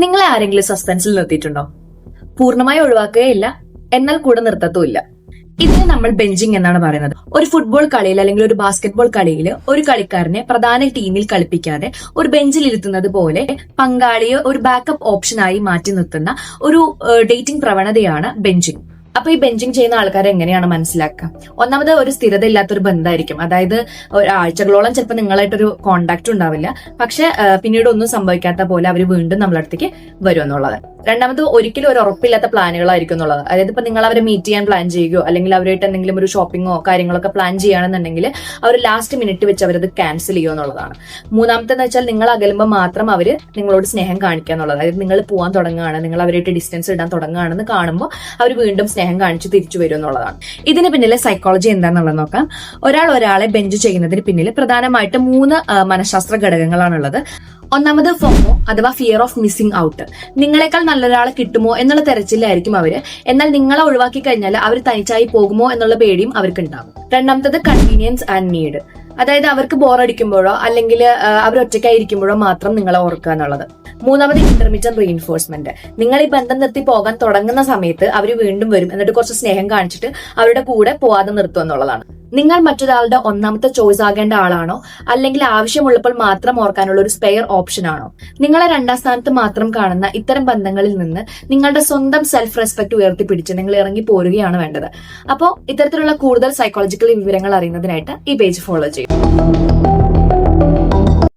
നിങ്ങളെ ആരെങ്കിലും സസ്പെൻസിൽ നിർത്തിയിട്ടുണ്ടോ? പൂർണ്ണമായി ഒഴിവാക്കുകയില്ല, എന്നാൽ കൂടെ നിർത്തത്തുമില്ല. ഇതിനെ നമ്മൾ ബെഞ്ചിങ് എന്നാണ് പറയുന്നത്. ഒരു ഫുട്ബോൾ കളിയിൽ അല്ലെങ്കിൽ ഒരു ബാസ്കറ്റ്ബോൾ കളിയിൽ ഒരു കളിക്കാരനെ പ്രധാന ടീമിൽ കളിപ്പിക്കാതെ ഒരു ബെഞ്ചിൽ ഇരുത്തുന്നത് പോലെ പങ്കാളിയെ ഒരു ബാക്കപ്പ് ഓപ്ഷനായി മാറ്റി നിർത്തുന്ന ഒരു ഡേറ്റിംഗ് പ്രവണതയാണ് ബെഞ്ചിങ്. അപ്പൊ ഈ ബെഞ്ചിങ് ചെയ്യുന്ന ആൾക്കാരെ എങ്ങനെയാണ് മനസ്സിലാക്കുക? ഒന്നാമത് ഒരു സ്ഥിരത ഇല്ലാത്തൊരു ബന്ധമായിരിക്കും. അതായത് ഒരാഴ്ചകളോളം ചിലപ്പോൾ നിങ്ങളായിട്ടൊരു കോണ്ടാക്ട് ഉണ്ടാവില്ല, പക്ഷെ പിന്നീട് ഒന്നും സംഭവിക്കാത്ത പോലെ അവർ വീണ്ടും നമ്മളടുത്തേക്ക് വരും എന്നുള്ളത്. രണ്ടാമത് ഒരിക്കലും ഒരു ഉറപ്പില്ലാത്ത പ്ലാനുകളായിരിക്കും എന്നുള്ളത്. അതായത് ഇപ്പൊ നിങ്ങൾ അവരെ മീറ്റ് ചെയ്യാൻ പ്ലാൻ ചെയ്യുകയോ അല്ലെങ്കിൽ അവരായിട്ട് എന്തെങ്കിലും ഒരു ഷോപ്പിങ്ങോ കാര്യങ്ങളൊക്കെ പ്ലാൻ ചെയ്യുകയാണെന്നുണ്ടെങ്കിൽ അവർ ലാസ്റ്റ് മിനിറ്റ് വെച്ച് അവരത് ക്യാൻസൽ ചെയ്യുക എന്നുള്ളതാണ്. മൂന്നാമത്തെന്ന് വെച്ചാൽ നിങ്ങൾ അകലുമ്പോൾ മാത്രം അവര് നിങ്ങളോട് സ്നേഹം കാണിക്കുക എന്നുള്ളത്. അതായത് നിങ്ങൾ പോകാൻ തുടങ്ങുകയാണ്, നിങ്ങൾ അവരായിട്ട് ഡിസ്റ്റൻസ് ഇടാൻ തുടങ്ങുകയാണെന്ന് കാണുമ്പോൾ അവർ വീണ്ടും സ്നേഹം കാണിച്ച് തിരിച്ചു വരും എന്നുള്ളതാണ്. ഇതിന് പിന്നിലെ സൈക്കോളജി എന്താണെന്നുള്ളത് നോക്കാം. ഒരാളെ ബെഞ്ച് ചെയ്യുന്നതിന് പിന്നിൽ പ്രധാനമായിട്ട് 3 മനഃശാസ്ത്ര ഘടകങ്ങളാണുള്ളത്. ഒന്നാമത് ഫോമോ അഥവാ ഫിയർ ഓഫ് മിസ്സിംഗ് ഔട്ട്. നിങ്ങളെക്കാൾ നല്ലൊരാളെ കിട്ടുമോ എന്നുള്ള തെരച്ചിലായിരിക്കും അവര്. എന്നാൽ നിങ്ങളെ ഒഴിവാക്കി കഴിഞ്ഞാൽ അവർ തനിച്ചായി പോകുമോ എന്നുള്ള പേടിയും അവർക്ക് ഉണ്ടാവും. രണ്ടാമത്തത് കൺവീനിയൻസ് ആൻഡ് നീഡ്. അതായത് അവർക്ക് ബോറടിക്കുമ്പോഴോ അല്ലെങ്കിൽ അവർ ഒറ്റയ്ക്കായിരിക്കുമ്പോഴോ മാത്രം നിങ്ങളെ ഓർക്കുക എന്നുള്ളത്. മൂന്നാമത് ഇന്റർമീഡിയറ്റ് റീഇൻഫോഴ്സ്മെന്റ്. നിങ്ങൾ ഈ ബന്ധം നിർത്തി പോകാൻ തുടങ്ങുന്ന സമയത്ത് അവർ വീണ്ടും വരും, എന്നിട്ട് കുറച്ച് സ്നേഹം കാണിച്ചിട്ട് അവരുടെ കൂടെ പോവാതെ നിർത്തുക എന്നുള്ളതാണ്. നിങ്ങൾ മറ്റൊരാളുടെ ഒന്നാമത്തെ ചോയ്സ് ആകേണ്ട ആളാണോ, അല്ലെങ്കിൽ ആവശ്യമുള്ളപ്പോൾ മാത്രം ഓർക്കാനുള്ള ഒരു സ്പെയർ ഓപ്ഷൻ ആണോ? നിങ്ങളെ 2ാം സ്ഥാനത്ത് മാത്രം കാണുന്ന ഇത്തരം ബന്ധങ്ങളിൽ നിന്ന് നിങ്ങളുടെ സ്വന്തം സെൽഫ് റെസ്പെക്ട് ഉയർത്തിപ്പിടിച്ച് നിങ്ങൾ ഇറങ്ങി പോരുകയാണ് വേണ്ടത്. അപ്പോൾ ഇത്തരത്തിലുള്ള കൂടുതൽ സൈക്കോളജിക്കൽ വിവരങ്ങൾ അറിയുന്നതിനായിട്ട് ഈ പേജ് ഫോളോ ചെയ്യും.